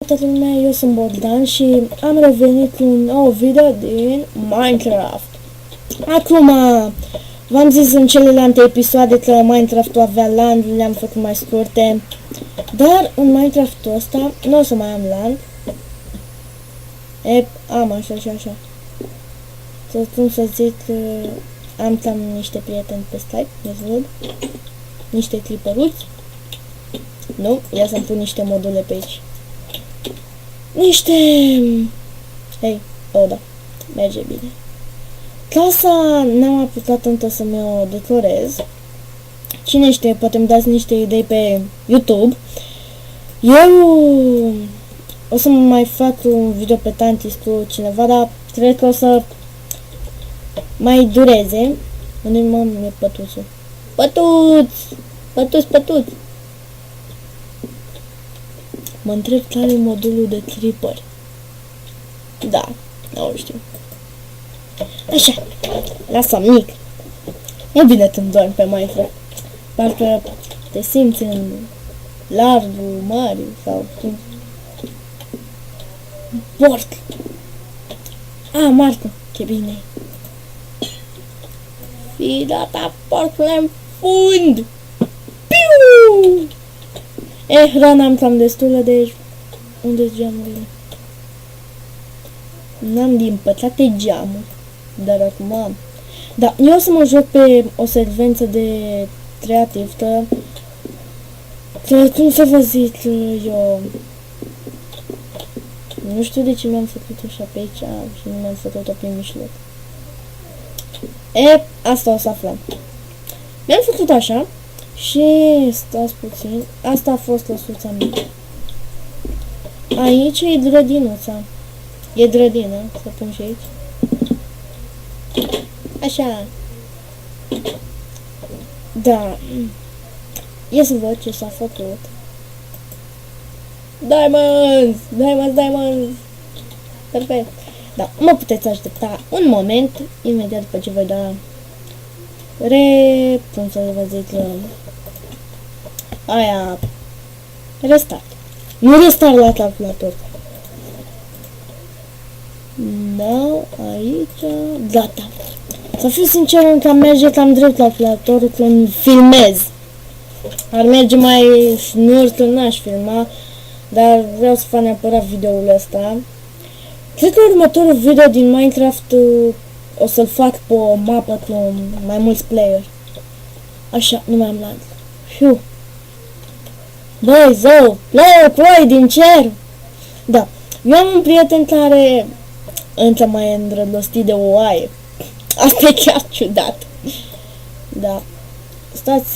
Toată lumea, eu sunt Bogdan și am revenit cu un nou video din Minecraft. Acum, v-am zis în celelalte episoade că Minecraft-ul avea land, le-am făcut mai scurte, dar în Minecraft-ul ăsta nu o să mai am land. Am așa și așa. Cum să zic, am cam niște prieteni pe Skype, văd, niște clipăruți. Nu, ia să-mi pun niște module pe aici. Hei, da, merge bine. Casa n-am apucat încă să mi-o decorez. Cine știe, poate îmi dați niște idei pe YouTube. Eu o să mai fac un video pe Tantis cu cineva, dar cred că o să mai dureze. Unde e pătuțul? Pătuț! Mă întreb care e modulul de creeper. Da, nu știu. Așa, lasă mic. E bine când dormi pe Minecraft. Parcă te simți în largul mare sau... Porc! Marco, ce bine. Fida ta, porcule, în fund! Piu! Hrana am cam destulă, deci... Unde-s geamurile? N-am din păcate geamul. Dar acum am. Da, eu o să mă joc pe o secvență de creativ, că cum să vă zic, eu nu știu de ce mi-am făcut așa pe aici și nu mi-am făcut-o prin mijloc. Asta o să aflăm. Mi-am făcut așa și stați puțin, asta a fost lăsuța mea. Aici e grădinuța. E grădină, să pun și aici. Așa. Da. Ia să văd ce s-a făcut. Diamonds! Perfect. Da, mă puteți aștepta un moment, imediat după ce voi da cum să vă zic, restart. Nu restart la calculator. Da, aici, gata. Să fiu sincer, încă merge cam drept calculatorul când filmez. Ar merge mai snur când n-aș filma, dar vreau să fac neapărat videoul ăsta. Cred că următorul video din Minecraft o să-l fac pe o mapă cu mai mulți player. Așa, nu mai am land. Fiu. Băi, zău, ploi din cer. Da, eu am un prieten care încă mai e îndrăgostit de o oaie. Asta e chiar ciudat. Da. Stați,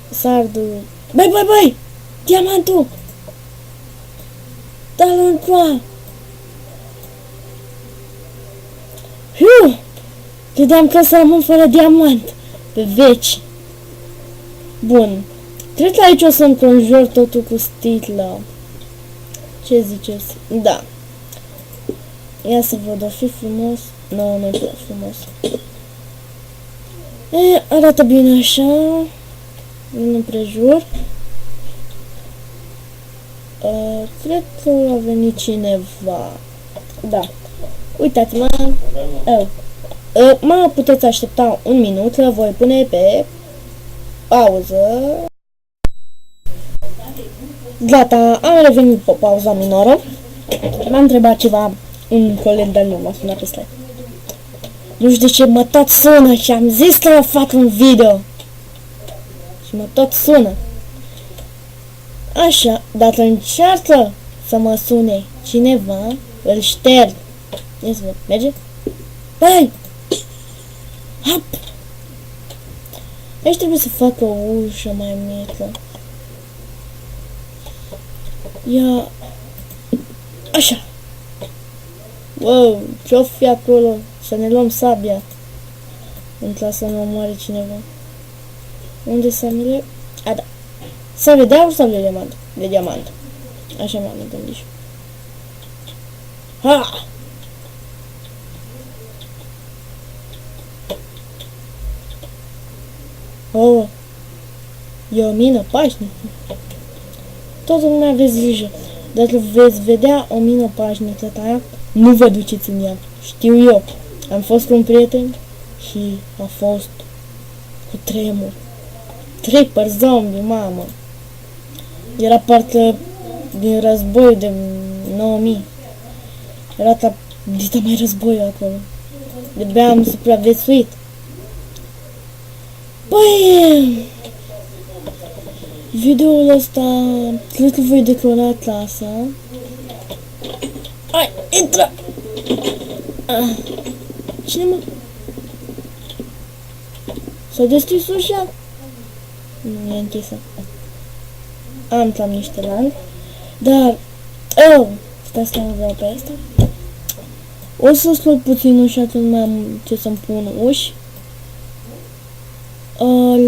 sard. Băi! Diamantul! Da-l încoa! Credeam că o să rămân fără diamant. Pe veci. Bun. Cred că aici o să înconjur totul cu sticlă. Ce ziceți? Da. Ia să văd, o fi frumos. Nu, nu-i prea frumos. Arată bine așa. În împrejur. Cred că a venit cineva. Da. Uitați-mă. Mă puteți aștepta un minut, că voi pune pe pauză. Gata, am revenit pe pauza minoră. M-a întrebat ceva un coleg de-al meu, m-a sunat pe Skype. Nu știu de ce mă tot sună și am zis că fac un video. Și mă tot sună. Așa, dacă încearcă să mă sune cineva, îl șterg. Ia să văd, merge? Băi! Hop! Aici trebuie să fac o ușă mai mică. Ia... Așa! Wow, ce-o fi acolo? Să ne luăm sabia. Într-o să nu omoare cineva. Unde sabiile? Da. Sabie de aur sau de diamant? De diamant. Așa mi-am gândit. Ha! Oh! E o mină pașnică. Toată lumea aveți grijă. Dacă veți vedea o mină pașnică aia, nu vă duceți în ea. Știu eu. Am fost cu un prieten și a fost cu tremur. Tripper zombie, mamă. Era parcă din război de 9000. Era dita mai război acolo. De-abia am supraviețuit. Păi, videoul ăsta cred că voi declara clasa. Hai, intră! Cine mă? S-a deschis ușa? Nu, e închisă. Am cam niște lang. Dar... Oh! Stai să nu vreau pe asta. O să scot puțin ușa când mai am ce să-mi pun uși.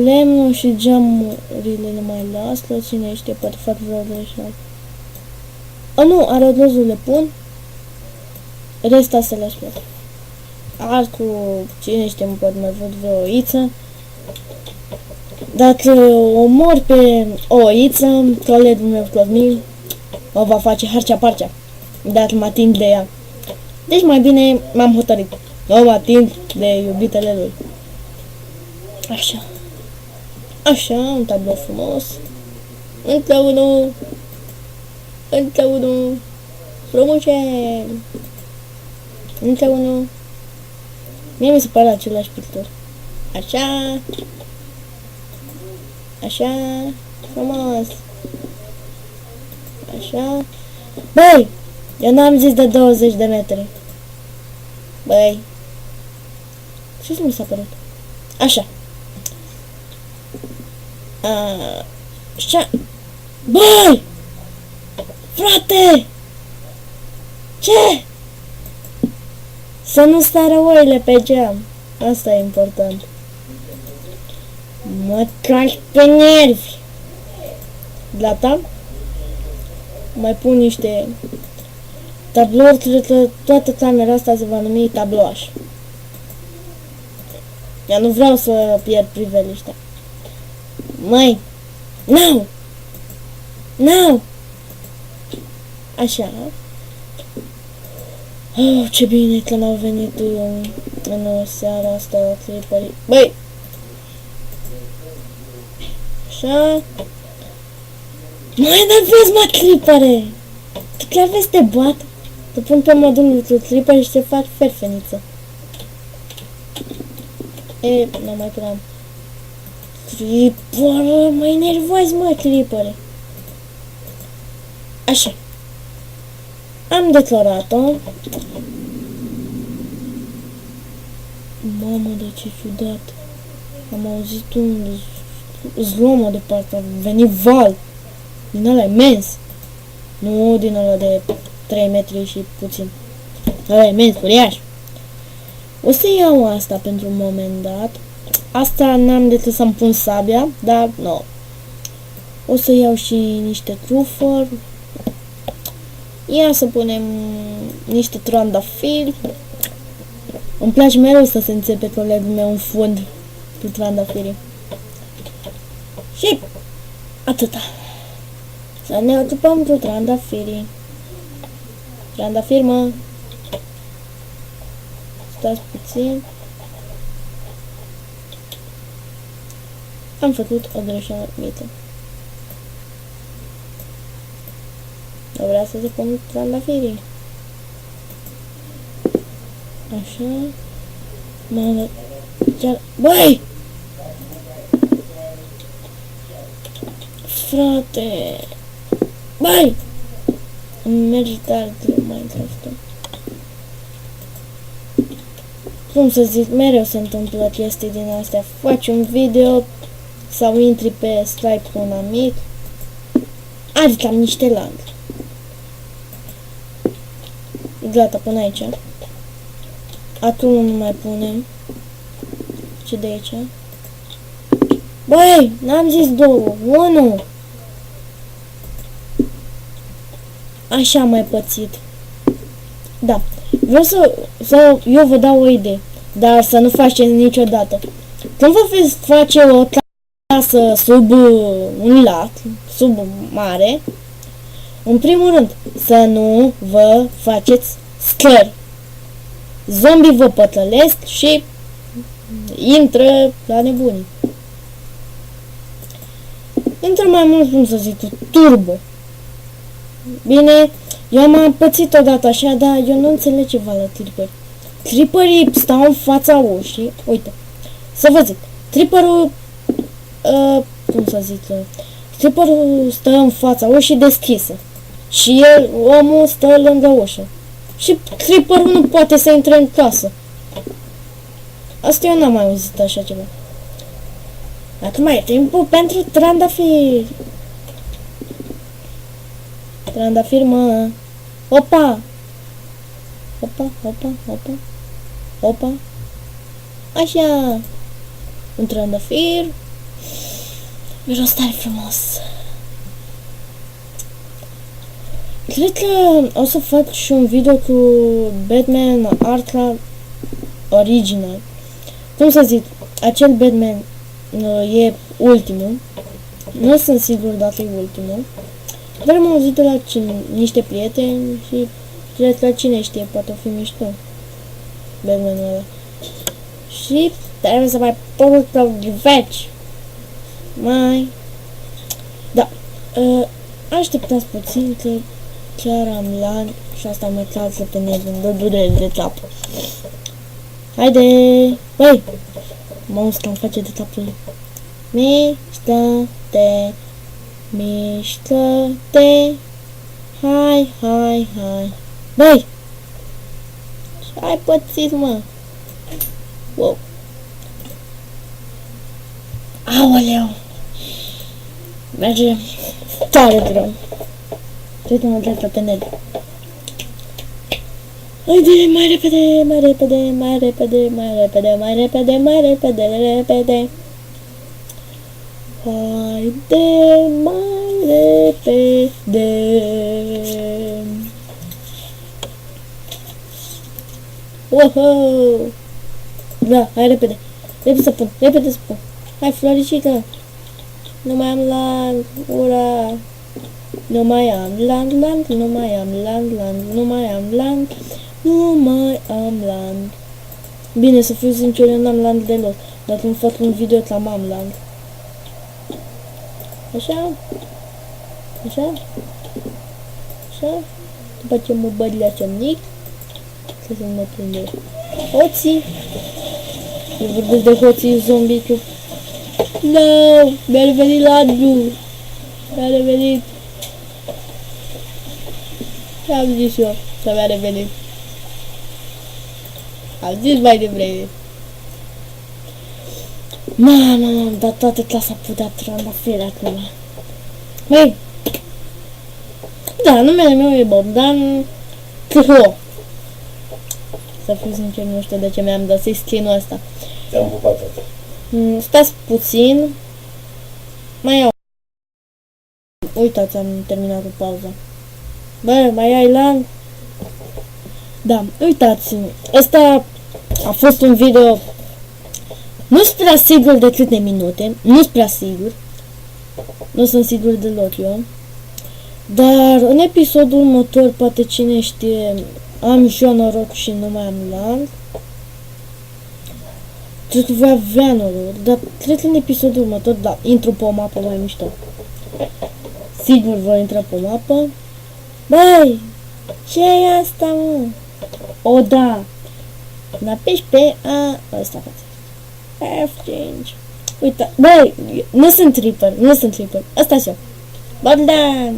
Lemnul și geamurile le mai las, că cine știe, poate fac vreo greșeală. Nu, arădozul le pun. Resta să le spun. Arcul, cine știe, poate mai văd vreo oiță. Dacă omor pe o oiță, colegul meu Cosmin o va face harcea-parcea, dacă mă ating de ea. Deci mai bine m-am hotărât. Nu mă ating de iubitele lui. Așa. Așa, un tablou frumos. Încă unul. Încă unul. Frumușel. Încă unul. Mie mi se pare același pictor. Așa. Așa. Frumos. Așa. Băi! Eu n-am zis de 20 de metri. Băi. Ce mi s-a părut? Așa. Așa. Băi! Frate! Ce? Să nu stară oile pe geam. Asta e important. Mă tragi pe nervi. Gata? Mai pun niște tablouri, cred că toată camera asta se va numi tabloaș. Eu nu vreau să pierd priveliștea. Măi! Nu! Nu! Așa. Oh, ce bine că n-au venit în seara asta clipării. Băi! Așa. Mai n-aveți, mă, clipare! Tu chiar vezi să te bat? Te pun pe modul clipare și te fac ferfeniță. Nu mai puneam. Clipare, mai nervoși, mă, clipare. Așa. Am declarat-o. Mamă, de ce ciudat. Am auzit un zlomă de parcă a venit val. Din ăla imens. Nu din ăla de 3 metri și puțin. Ăla imens, uriaș. O să iau asta pentru un moment dat. Asta n-am decât să-mi pun sabia, dar nu. O să iau și niște trufări. Ia să punem niște trandafiri. Îmi place mereu să se înțepe colegul meu un fund cu trandafirii. Și atâta. Să ne ocupăm cu trandafirii. Trandafiri, mă. Stați puțin. Am făcut o greșeală mică. Nu vrea să se pun trandafirii. Așa. Mamă. Băi! Frate! Băi! Îmi merge tare de Minecraft-ul. Cum să zic, mereu se întâmplă chestii din astea. Faci un video sau intri pe Skype cu un amic. Adică am niște lag. Gata, până aici. Acum nu mai punem. Ce de aici? Băi, n-am zis două, unu. Așa am mai pățit. Da. Vreau să eu vă dau o idee. Dar să nu faceți niciodată. Când vă veți face o casă sub un lac, sub mare, În primul rând, să nu vă faceți scări. Zombii vă pătălesc și intră la nebunii. Intră mai mult, cum să zic, turbo. Bine, eu am pățit odată așa, dar eu nu înțeleg ceva la tripări. Tripării stau în fața ușii. Uite, să vă zic. Tripărul, cum să zic, tripărul stă în fața ușii deschisă. Și el, omul, stă lângă ușă. Și tripărul nu poate să intre în casă. Asta eu n-am mai auzit așa ceva. Acum e timpul pentru trandafiri. Trandafir, mă. Opa! Opa, opa, opa. Opa. Așa. Un trandafir. Miros tare frumos. Cred că o să fac și un video cu Batman Arkham Original. Cum să zic, acel Batman e ultimul. Nu sunt sigur dacă e ultimul. Dar am auzit de la niște prieteni și cred că cine știe, poate fi mișto Batmanul ăla. Și trebuie să mai pun veci. Mai. Da. Așteptați puțin că chiar am lan și asta mă calcă pe net, îmi dă durere de cap. Haide! Băi! Mă uscă, îmi face de capul. Mișcă-te! Mișcă-te! Hai, hai, hai! Băi! Ce-ai pățit, mă? Wow! Aoleu! Merge tare greu. Cred că mă drept pe net. Haide, mai repede, mai repede, mai repede, mai repede, mai repede, mai repede, repede. Haide, mai repede. Wow! Da, hai repede. Repede să pun, repede să pun. Hai, Floricica. Nu mai am land, ura. Nu mai am land, nu mai am land, nu mai am land, nu mai am land. Bine, să fiu sincer, eu n-am land deloc. Dacă îmi fac un video, cam am land. Așa? Așa? Așa? După ce mă băd la somnic, să se mă prinde hoții. Eu vorbesc de hoții zombie cu... No! Mi-a revenit landul! Mi-a revenit! Ce-am zis eu? Să mi-a revenit. Am zis mai devreme. Mamă, dar toată clasa putea trandafiri acum. Băi! Da, numele meu e Bogdan Câho. Să fiu sincer, nu știu de ce mi-am dat skin-ul ăsta. Te-am pupat. Stați puțin. Mai iau. Uitați, am terminat cu pauza. Bă, mai ai lan? Da, uitați, ăsta a fost un video. Nu sunt prea sigur de câte minute, nu sunt prea sigur. Nu sunt sigur deloc eu. Dar în episodul următor, poate cine știe, am și eu noroc și nu mai am land. Cred că voi avea noroc, dar cred că în episodul următor, da, intru pe o mapă mai mișto. Sigur voi intra pe o mapă. Băi, ce e asta, mă? O, da. N-apeși pe A, ăsta face. F5. Uita, băi, nu sunt tripper, nu sunt tripper. Asta-s eu. Bogdan.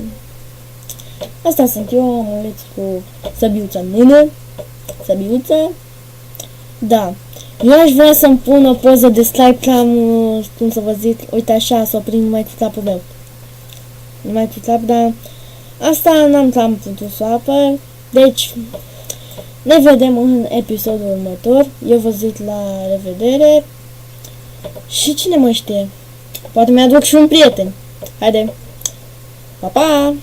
Asta sunt eu, omuleț cu săbiuța în mână. Săbiuță. Da. Eu aș vrea să-mi pun o poză de Skype cam, cum să vă zic, uite așa, să o prind numai cu capul meu. Numai cu cap, dar asta n-am cam putut să apăr. Deci, ne vedem în episodul următor. Eu vă zic la revedere. Și cine mă știe? Poate mi-aduc și un prieten. Haide! Pa, pa!